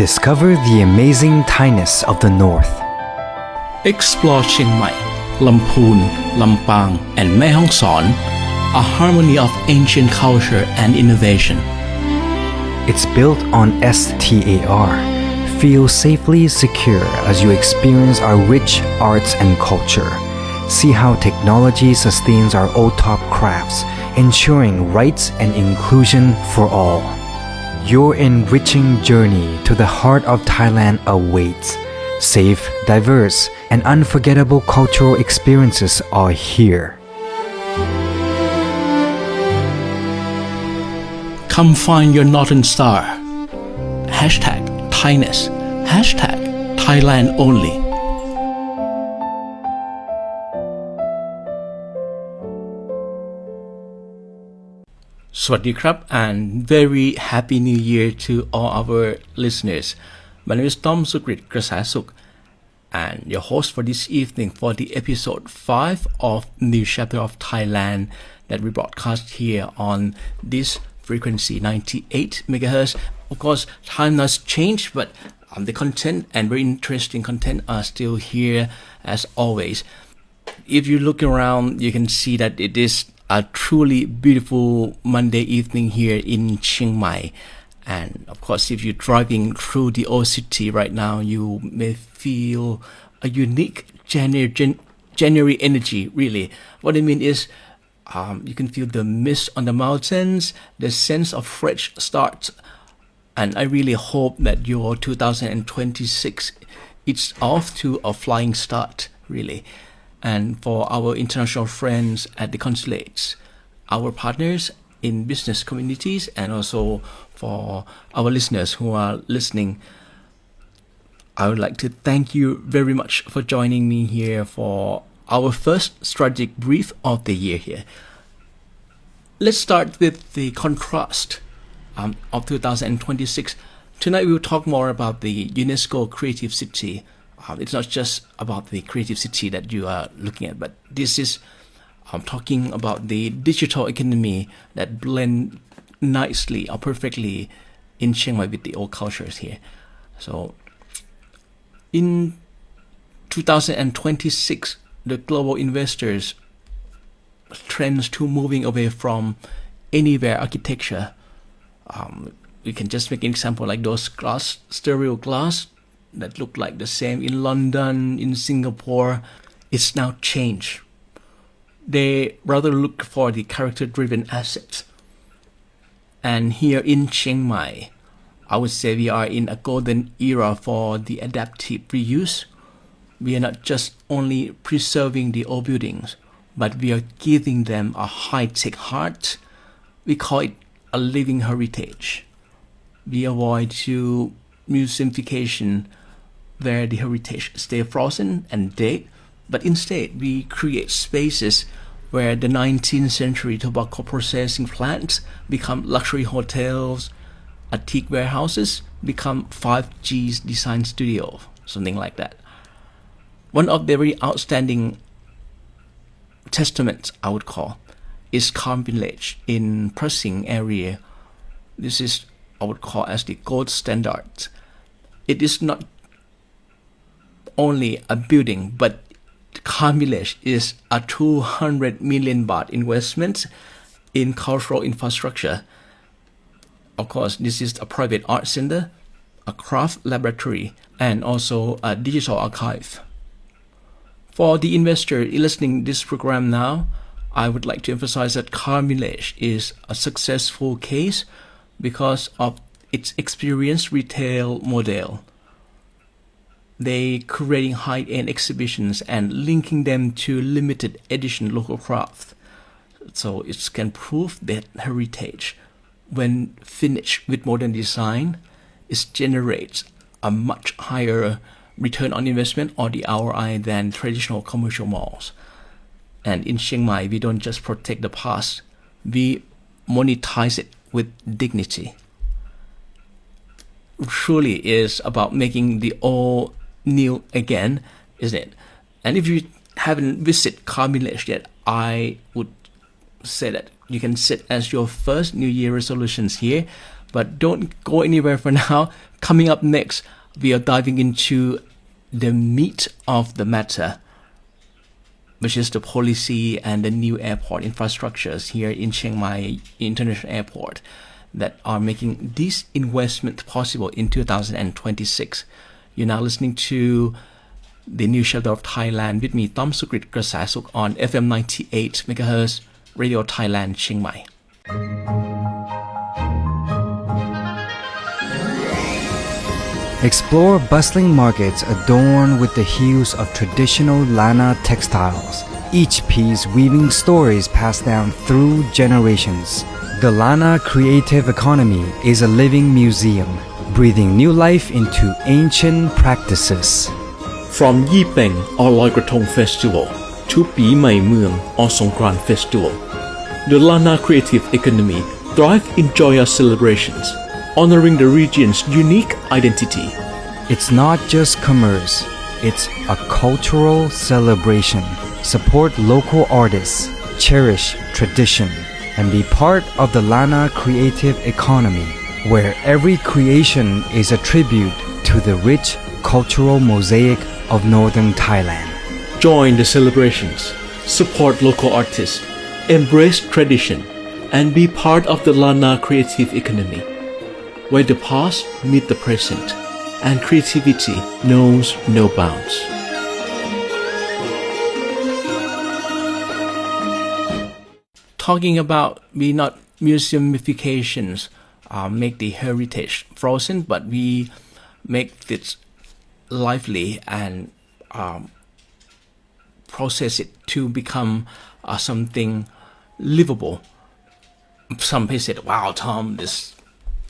Discover the amazing Thainess of the North. Explore Chiang Mai, Lamphun, Lampang, and Mae Hong Son, a harmony of ancient culture and innovation. It's built on STAR. Feel safely secure as you experience our rich arts and culture. See how technology sustains our old-top crafts, ensuring rights and inclusion for all. Your enriching journey to the heart of Thailand awaits. Safe, diverse, and unforgettable cultural experiences are here. Come find your Northern Star. Hashtag Thainess. Hashtag Thailand Only. Swadee krab and very happy new year to all our listeners. My name is Tom Sukrit Krasasuk and your host for this evening for the episode 5 of New Chapter of Thailand that we broadcast here on this frequency 98 megahertz. Of course, time has changed, but the content and very interesting content are still here as always. If you look around, you can see that it is a truly beautiful Monday evening here in Chiang Mai. And of course, if you're driving through the old city right now, you may feel a unique January energy, really. What I mean is, you can feel the mist on the mountains, the sense of fresh start. And I really hope that your 2026 is off to a flying start, really. And for our international friends at the consulates, our partners in business communities, and also for our listeners who are listening, I would like to thank you very much for joining me here for our first strategic brief of the year here. Let's start with the contrast of 2026. Tonight we will talk more about the UNESCO Creative City. It's not just about the creative city that you are looking at, but this is talking about the digital economy that blend nicely or perfectly in Chiang Mai with the old cultures here. So in 2026, the global investors trends to moving away from anywhere architecture. We can just make an example like those stereo glass that look like the same in London, in Singapore. It's now changed. They rather look for the character-driven assets. And here in Chiang Mai, I would say we are in a golden era for the adaptive reuse. We are not just only preserving the old buildings, but we are giving them a high-tech heart. We call it a living heritage. We avoid to museumification where the heritage stay frozen and dead, but instead we create spaces where the 19th century tobacco processing plants become luxury hotels, antique warehouses become 5G design studio, something like that. One of the very outstanding testaments, I would call, is Calm Village in Prasing area. This is, I would call, as the gold standard. It is not only a building, but Calm Village is a 200 million baht investment in cultural infrastructure. Of course, this is a private art center, a craft laboratory, and also a digital archive. For the investor listening to this program now, I would like to emphasize that Calm Village is a successful case because of its experienced retail model. They creating high-end exhibitions and linking them to limited edition local craft. So it can prove that heritage, when finished with modern design, it generates a much higher return on investment or the ROI than traditional commercial malls. And in Chiang Mai, we don't just protect the past, we monetize it with dignity. Truly is about making the old new again, isn't it? And if you haven't visited Calm Village yet, I would say that you can set as your first New Year resolutions here But don't go anywhere for now. Coming up next, we are diving into the meat of the matter, which is the policy and the new airport infrastructures here in Chiang Mai International Airport that are making this investment possible in 2026. You're now listening to the New Chapter of Thailand with me, Tom Sukrit Krasasuk, on FM 98 MHz Radio Thailand, Chiang Mai. Explore bustling markets adorned with the hues of traditional Lana textiles, each piece weaving stories passed down through generations. The Lana creative economy is a living museum, breathing new life into ancient practices. From Yi Peng or Loi Krathong Festival to Pi Mai Mueang or Songkran Festival, the Lana creative economy thrives in joyous celebrations, honoring the region's unique identity. It's not just commerce, it's a cultural celebration. Support local artists, cherish tradition, and be part of the Lana creative economy, where every creation is a tribute to the rich cultural mosaic of northern Thailand. Join the celebrations, support local artists, embrace tradition, and be part of the Lana creative economy, where the past meets the present and creativity knows no bounds. Talking about we not museumifications make the heritage frozen, but we make it lively and process it to become something livable. Some people said, wow, Tom, this,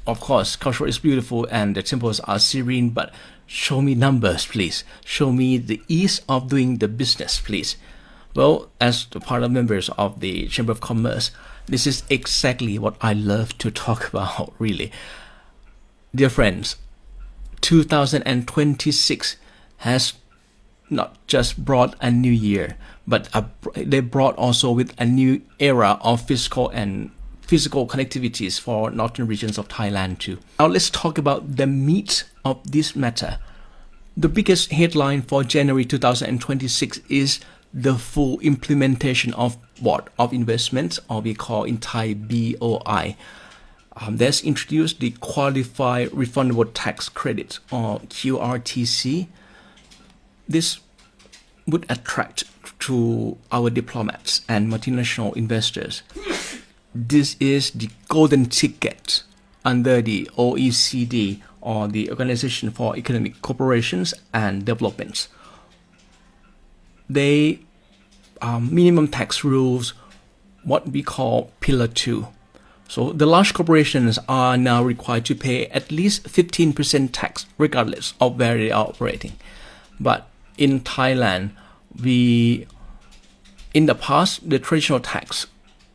of course, culture is beautiful and the temples are serene, but show me numbers, please. Show me the ease of doing the business, please. Well, as the part of members of the Chamber of Commerce, this is exactly what I love to talk about, really. Dear friends, 2026 has not just brought a new year, but they brought also with a new era of physical connectivities for northern regions of Thailand too. Now let's talk about the meat of this matter. The biggest headline for January 2026 is the full implementation of Board of Investments, or we call in Thai BOI. That's introduced the Qualified Refundable Tax Credit, or QRTC. This would attract to our diplomats and multinational investors. This is the golden ticket under the OECD, or the Organization for Economic Cooperations and Development. They minimum tax rules, what we call Pillar 2. So the large corporations are now required to pay at least 15% tax regardless of where they are operating. But in Thailand, in the past, the traditional tax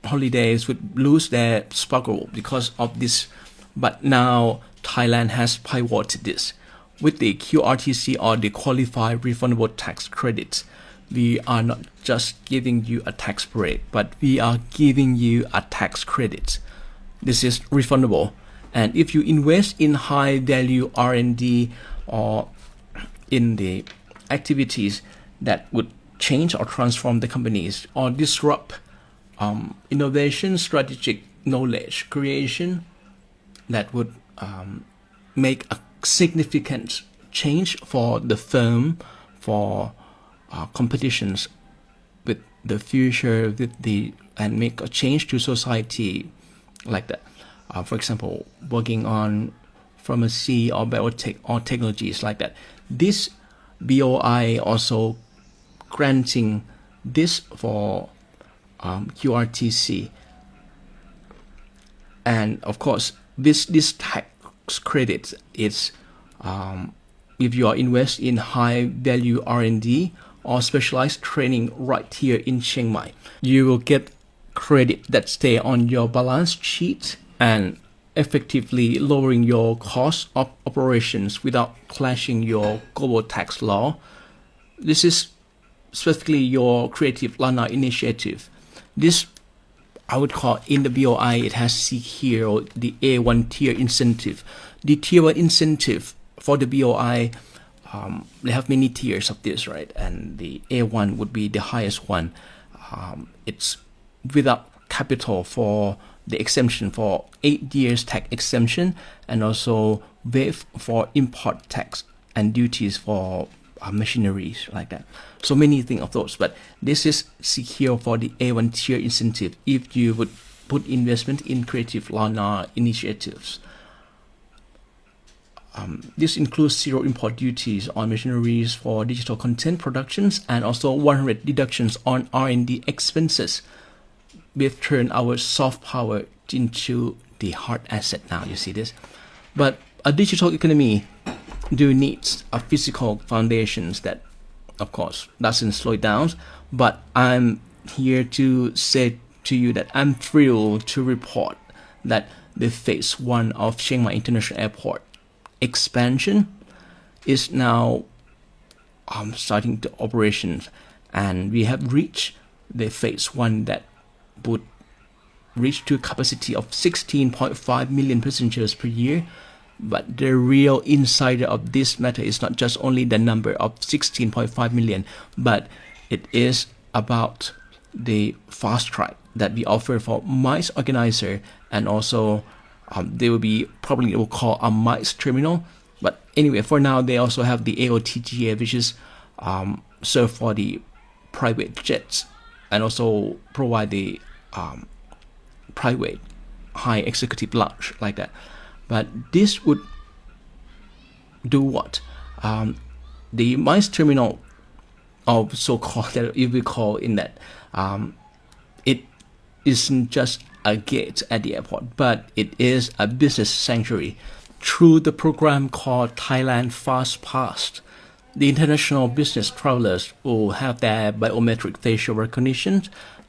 holidays would lose their sparkle because of this. But now Thailand has pivoted this. With the QRTC, or the Qualified Refundable Tax Credits, we are not just giving you a tax break, but we are giving you a tax credit. This is refundable. And if you invest in high value R&D or in the activities that would change or transform the companies or disrupt innovation, strategic knowledge creation, that would make a significant change for the firm, for competitions with the future, and make a change to society like that. For example, working on pharmacy or biotech or technologies like that. This BOI also granting this for QRTC. And of course, this tax credit is if you are invest in high value R&D or specialized training right here in Chiang Mai, you will get credit that stay on your balance sheet and effectively lowering your cost of operations without clashing your global tax law. This is specifically your Creative Lana initiative. This I would call in the BOI, it has Secure the A1 tier incentive. The tier 1 incentive for the BOI, they have many tiers of this, right? And the A1 would be the highest one. It's without capital for the exemption for 8 years tax exemption, and also waive for import tax and duties for machineries like that. So many things of those, but this is secure for the A1 tier incentive if you would put investment in creative Lana initiatives. This includes zero import duties on machineries for digital content productions, and also 100 deductions on R&D expenses. We've turned our soft power into the hard asset now, you see this. But a digital economy do needs a physical foundations that, of course, doesn't slow it down. But I'm here to say to you that I'm thrilled to report that the phase 1 of Chiang Mai International Airport expansion is now starting to operations, and we have reached the phase 1 that would reach to a capacity of 16.5 million passengers per year. But the real insider of this matter is not just only the number of 16.5 million, but it is about the fast track that we offer for MICE organizer, and also they will be probably will call a MICE terminal. But anyway, for now they also have the AOTGA, which is serve for the private jets, and also provide the private high executive lounge like that. But this would do what? The MICE terminal, or so-called that if we call in that, it isn't just a gate at the airport, but it is a business sanctuary. Through the program called Thailand Fast Pass, the international business travelers will have their biometric facial recognition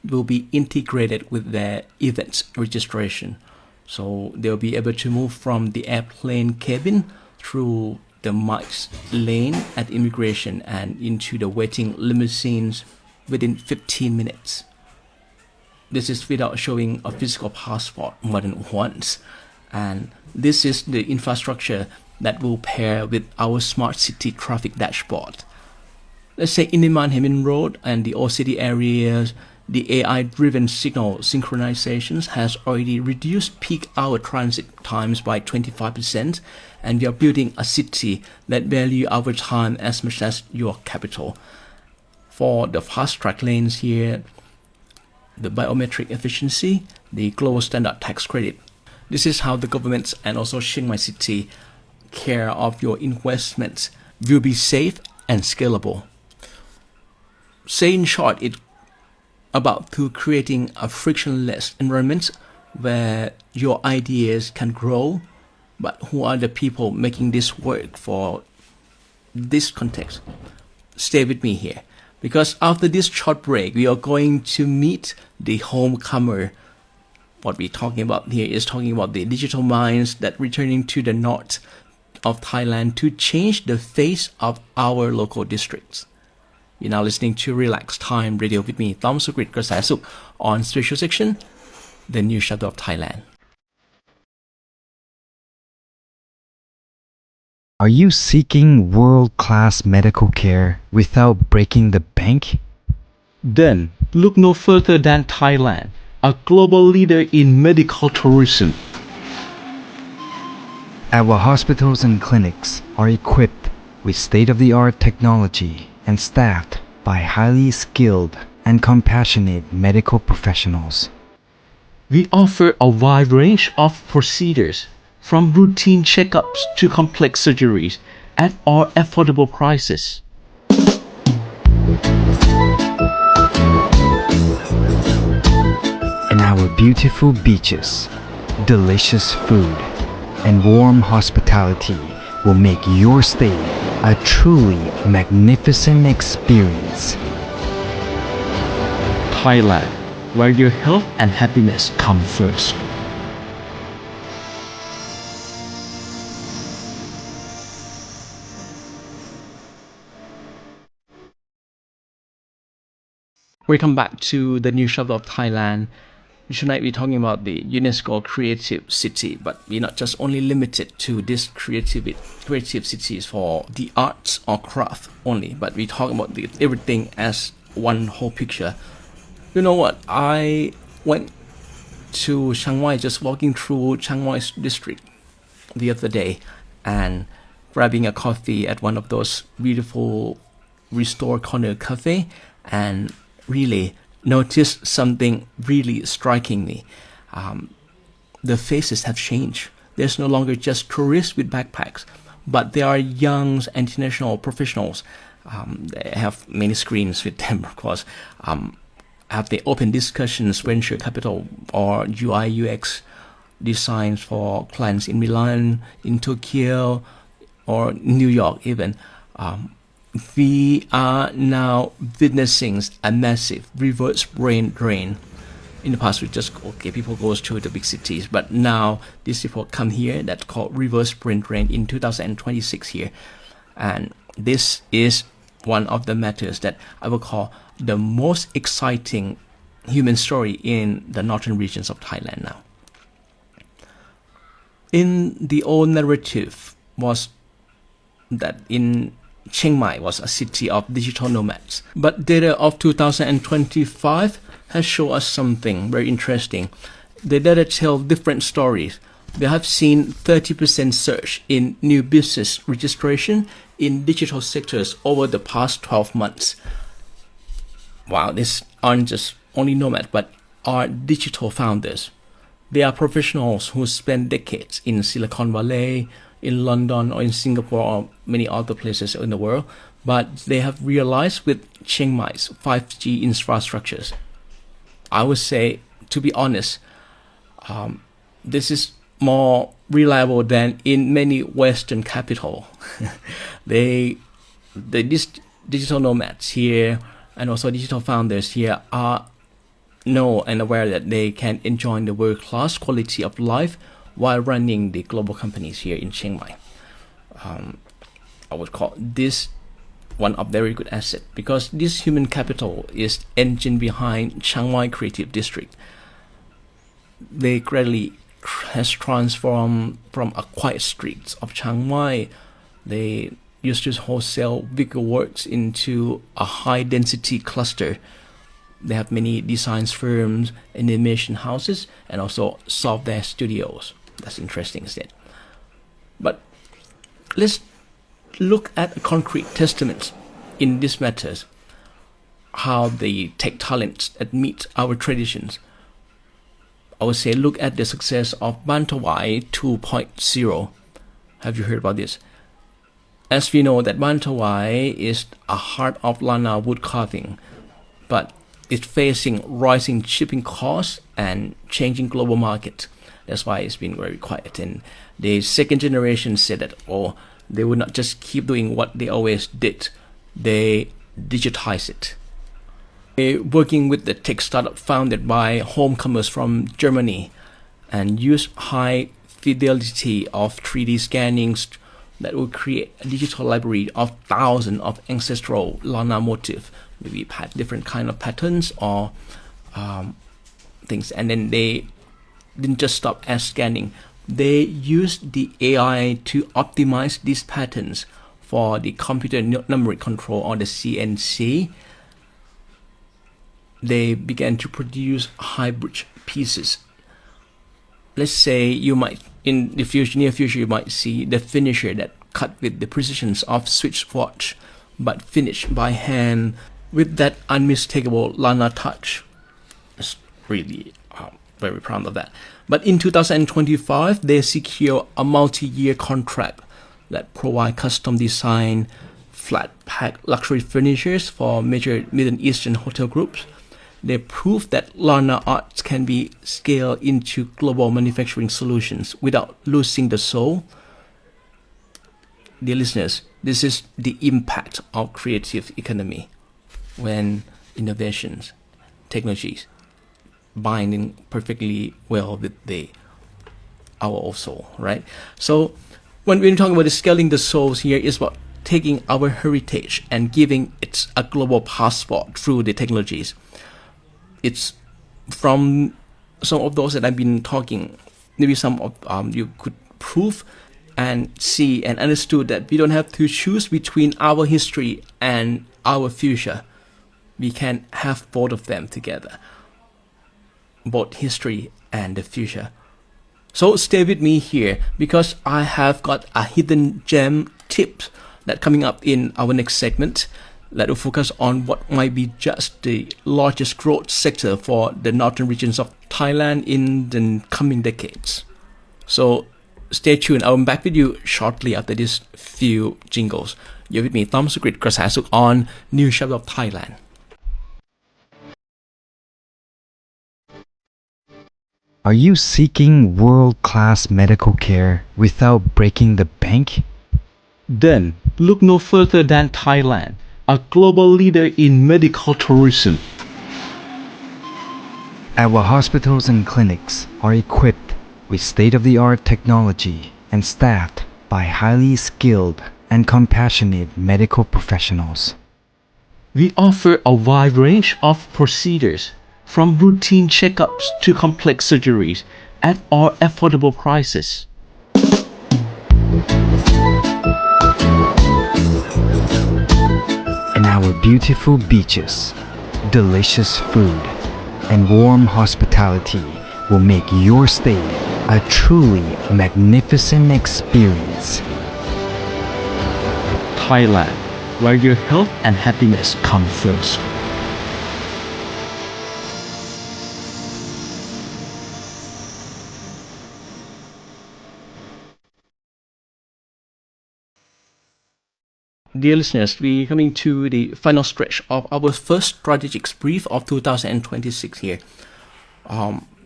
will be integrated with their events registration. So they'll be able to move from the airplane cabin through the MICE lane at immigration and into the waiting limousines within 15 minutes. This is without showing a physical passport more than once. And this is the infrastructure that will pair with our smart city traffic dashboard. Let's say in the Manhemin Road and the old city areas, the AI-driven signal synchronizations has already reduced peak hour transit times by 25%, and we are building a city that value our time as much as your capital. For the fast-track lanes here, the biometric efficiency, the global standard tax credit. This is how the government and also Chiang Mai City care of your investments will be safe and scalable. Say in short, it about to creating a frictionless environment where your ideas can grow, but who are the people making this work for this context? Stay with me here, because after this short break, we are going to meet the homecomer. What we're talking about here is talking about the digital minds that returning to the north of Thailand to change the face of our local districts. You're now listening to Relax Time Radio with me, Tom Sukrit Krasasuk, on Special Section, The New Chapter of Thailand. Are you seeking world-class medical care without breaking the bank? Then look no further than Thailand, a global leader in medical tourism. Our hospitals and clinics are equipped with state-of-the-art technology and staffed by highly skilled and compassionate medical professionals. We offer a wide range of procedures, from routine checkups to complex surgeries, at all affordable prices. And our beautiful beaches, delicious food, and warm hospitality will make your stay a truly magnificent experience. Thailand, where your health and happiness come first. Welcome back to the New Chapter of Thailand. Tonight we're talking about the UNESCO Creative City, but we're not just only limited to this creative cities for the arts or craft only, but we talk about everything as one whole picture. You know what? I went to Chiang Mai, just walking through Chiang Mai district the other day and grabbing a coffee at one of those beautiful Restore Corner cafe, and really noticed something really striking me. The faces have changed. There's no longer just tourists with backpacks, but there are young international professionals. They have many screens with them, of course. Have the open discussions, venture capital, or UI UX designs for clients in Milan, in Tokyo, or New York even. We are now witnessing a massive reverse brain drain. In the past, we just, people goes to the big cities, but now these people come here, that's called reverse brain drain in 2026 here. And this is one of the matters that I will call the most exciting human story in the northern regions of Thailand now. In the old narrative was that in Chiang Mai was a city of digital nomads. But data of 2025 has shown us something very interesting. The data tell different stories. We have seen 30% surge in new business registration in digital sectors over the past 12 months. Wow, these aren't just only nomads, but are digital founders. They are professionals who spend decades in Silicon Valley, in London, or in Singapore, or many other places in the world, but they have realized with Chiang Mai's 5G infrastructures, I would say, to be honest, this is more reliable than in many Western capital. These digital nomads here and also digital founders here are know and aware that they can enjoy the world-class quality of life while running the global companies here in Chiang Mai. I would call this one of very good asset, because this human capital is engine behind Chiang Mai Creative District. They gradually has transformed from a quiet streets of Chiang Mai. They used to wholesale bigger works into a high density cluster. They have many design firms, animation houses, and also software studios. That's interesting, isn't it? But let's look at concrete testaments in these matters, how the tech talents that meet our traditions. I would say look at the success of Bantawai 2.0. Have you heard about this? As we know that Bantawai is a heart of Lana wood carving, but it's facing rising shipping costs and changing global market. That's why it's been very quiet. And the second generation said that, they would not just keep doing what they always did. They digitize it. They're working with the tech startup founded by homecomers from Germany and use high fidelity of 3D scannings that will create a digital library of thousands of ancestral Lana motifs, maybe different kind of patterns or things. And then they didn't just stop at scanning. They used the AI to optimize these patterns for the computer numeric control, or the CNC. They began to produce hybrid pieces. Let's say you might, in the near future, you might see the finisher that cut with the precisions of Swiss watch, but finished by hand with that unmistakable Lana touch. It's really very proud of that. But in 2025, they secure a multi-year contract that provide custom design, flat pack luxury furnitures for major Middle Eastern hotel groups. They prove that Lana arts can be scaled into global manufacturing solutions without losing the soul. Dear listeners, this is the impact of creative economy when innovations, technologies, binding perfectly well with our soul, right? So when we're talking about the scaling the souls here, is about taking our heritage and giving it a global passport through the technologies. It's from some of those that I've been talking, maybe some of you could prove and see and understood that we don't have to choose between our history and our future. We can have both of them together, both history and the future. So stay with me here because I have got a hidden gem tip that coming up in our next segment that will focus on what might be just the largest growth sector for the northern regions of Thailand in the coming decades. So stay tuned. I'll be back with you shortly after these few jingles. You're with me, Tom Sukrit Krasasuk on New Chapter of Thailand. Are you seeking world-class medical care without breaking the bank? Then look no further than Thailand, a global leader in medical tourism. Our hospitals and clinics are equipped with state-of-the-art technology and staffed by highly skilled and compassionate medical professionals. We offer a wide range of procedures, from routine checkups to complex surgeries, at our affordable prices. And our beautiful beaches, delicious food, and warm hospitality will make your stay a truly magnificent experience. Thailand, where your health and happiness come first. Dear listeners, we're coming to the final stretch of our first strategic brief of 2026 here.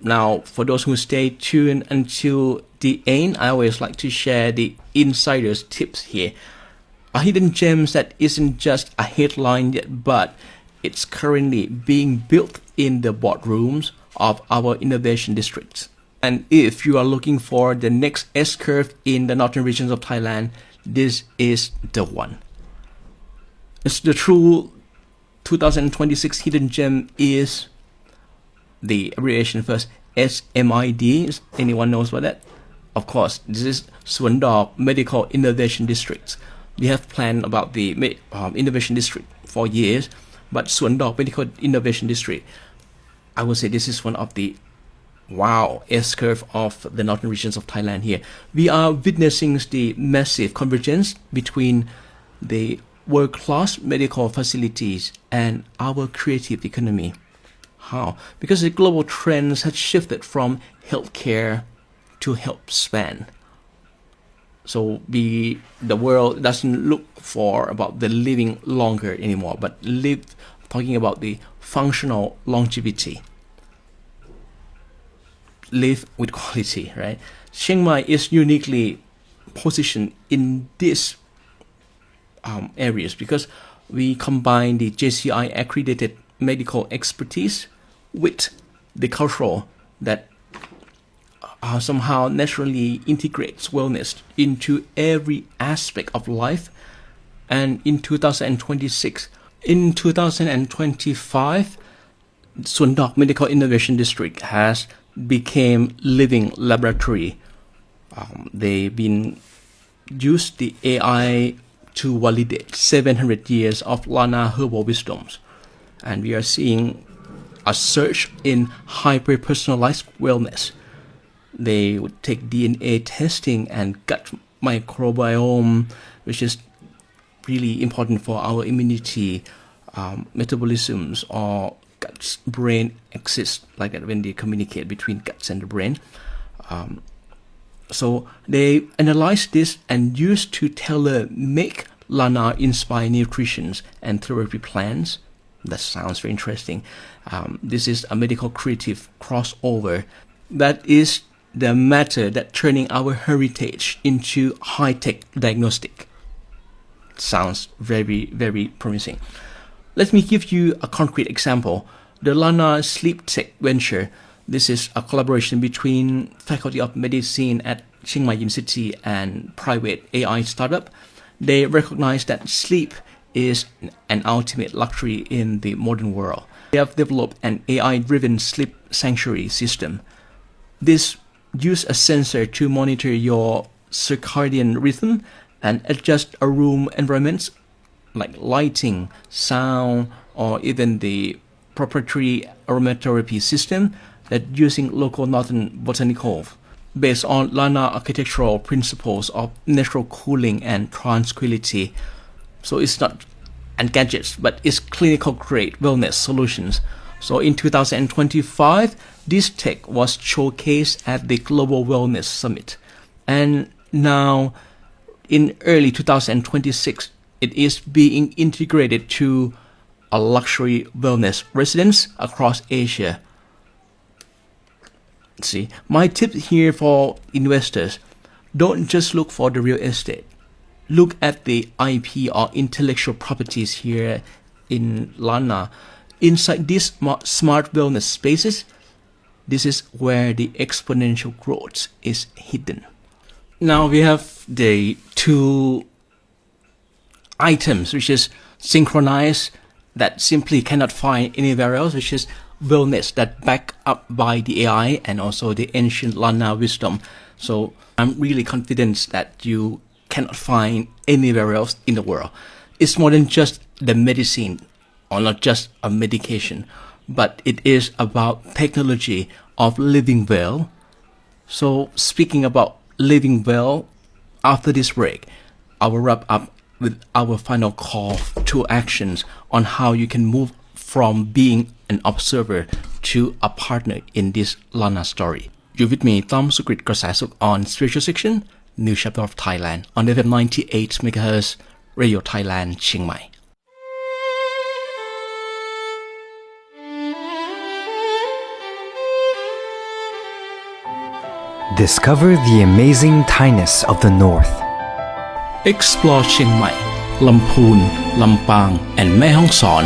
Now, for those who stay tuned until the end, I always like to share the insider's tips here. A hidden gems that isn't just a headline yet, but it's currently being built in the boardrooms of our innovation districts. And if you are looking for the next S-curve in the northern regions of Thailand, this is the one. It's the true 2026 hidden gem is the abbreviation first, SMID. Anyone knows about that? Of course, this is Suan Dok Medical Innovation District. We have planned about the innovation district for years, but Suan Dok Medical Innovation District, I would say this is one of the S-curve of the northern regions of Thailand here. We are witnessing the massive convergence between the world-class medical facilities and our creative economy. How? Because the global trends had shifted from healthcare to health span. So the world doesn't look for about the living longer anymore, but talking about the functional longevity. Live with quality, right? Chiang Mai is uniquely positioned in this areas because we combine the JCI accredited medical expertise with the cultural that somehow naturally integrates wellness into every aspect of life. And in 2025, Suan Dok Medical Innovation District has became living laboratory. They've been used the AI to validate 700 years of Lana herbal wisdoms. And we are seeing a surge in hyper-personalized wellness. They would take DNA testing and gut microbiome, which is really important for our immunity, metabolisms, or gut-brain axis, like that when they communicate between guts and the brain. So they analyze this and use to tailor-make Lana-inspired nutrition and therapy plans. That sounds very interesting. This is a medical creative crossover. That is the matter that turning our heritage into high-tech diagnostic. Sounds very, very promising. Let me give you a concrete example. The Lana Sleep Tech venture. This is a collaboration between Faculty of Medicine at Chiang Mai University and private AI startup. They recognize that sleep is an ultimate luxury in the modern world. They have developed an AI-driven sleep sanctuary system. This uses a sensor to monitor your circadian rhythm and adjust a room environments like lighting, sound, or even the proprietary aromatherapy system that using local northern botanical based on Lana architectural principles of natural cooling and tranquility. So it's not and gadgets, but it's clinical grade wellness solutions. So in 2025, this tech was showcased at the Global Wellness Summit. And now in early 2026, it is being integrated to a luxury wellness residence across Asia. See, my tip here for investors, don't just look for the real estate. Look at the IP or intellectual properties here in Lana. Inside these smart wellness spaces, this is where the exponential growth is hidden. Now we have the two items which is synchronized that simply cannot find anywhere else, which is wellness that backed up by the AI and also the ancient Lana wisdom. So I'm really confident that you cannot find anywhere else in the world. It's more than just the medicine or not just a medication, but it is about technology of living well. So speaking about living well, after this break, I will wrap up with our final call to actions on how you can move from being an observer to a partner in this Lana story. You're with me, Tom Sukrit Krasasuk on Spiritual Section, New Chapter of Thailand, on FM 98 MHz, Radio Thailand, Chiang Mai. Discover the amazing Thainess of the North. Explore Chiang Mai, Lamphun, Lampang, and Mae Hong Son,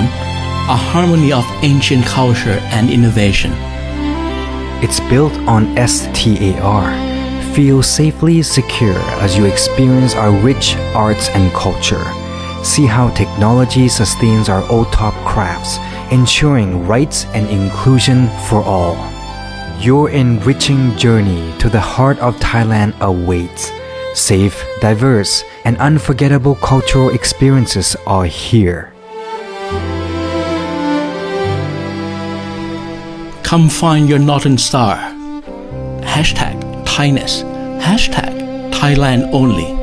a harmony of ancient culture and innovation. It's built on STAR. Feel safely secure as you experience our rich arts and culture. See how technology sustains our OTOP crafts, ensuring rights and inclusion for all. Your enriching journey to the heart of Thailand awaits. Safe, diverse, and unforgettable cultural experiences are here. Come find your Northern Star. Hashtag Thainess. Hashtag Thailand only.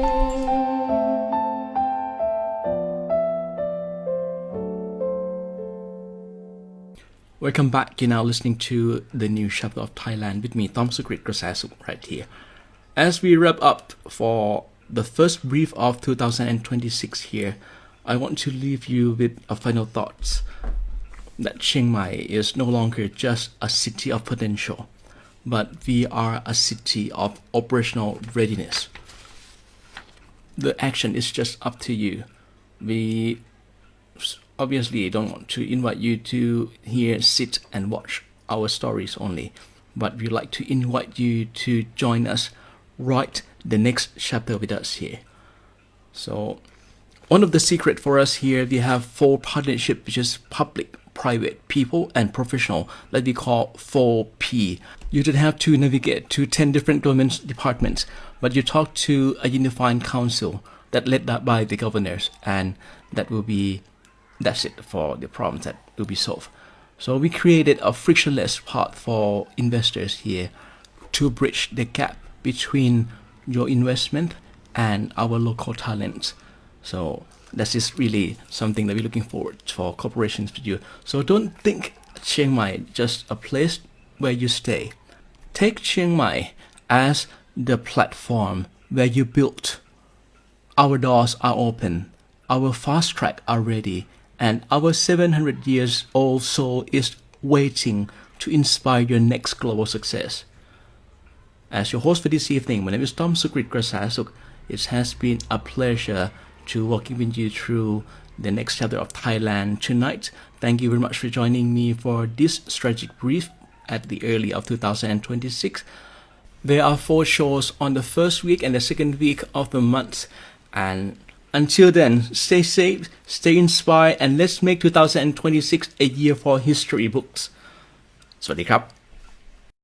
Welcome back. You're now listening to the New Chapter of Thailand with me, Tom Sukrit Krasasuk, right here. As we wrap up for the first brief of 2026 here, I want to leave you with a final thoughts that Chiang Mai is no longer just a city of potential, but we are a city of operational readiness. The action is just up to you. We obviously don't want to invite you to here sit and watch our stories only, but we'd like to invite you to join us, write the next chapter with us here. So one of the secret for us here, we have 4 partnerships, which is public, private, people, and professional, that we call 4P. You don't have to navigate to 10 different government departments, but you talk to a unified council that led by the governors, and that's it for the problems that will be solved. So we created a frictionless path for investors here to bridge the gap between your investment and our local talents. So that is really something that we're looking forward for corporations to do. So don't think Chiang Mai just a place where you stay. Take Chiang Mai as the platform where you built. Our doors are open, our fast track are ready, and our 700 years old soul is waiting to inspire your next global success. As your host for this evening, my name is Tom Sukrit Krasasuk. It has been a pleasure to walking with you through the next chapter of Thailand tonight. Thank you very much for joining me for this strategic brief at the early of 2026. There are 4 shows on the first week and the second week of the month, and Until then, stay safe, stay inspired, and let's make 2026 a year for history books. สวัสดีครับ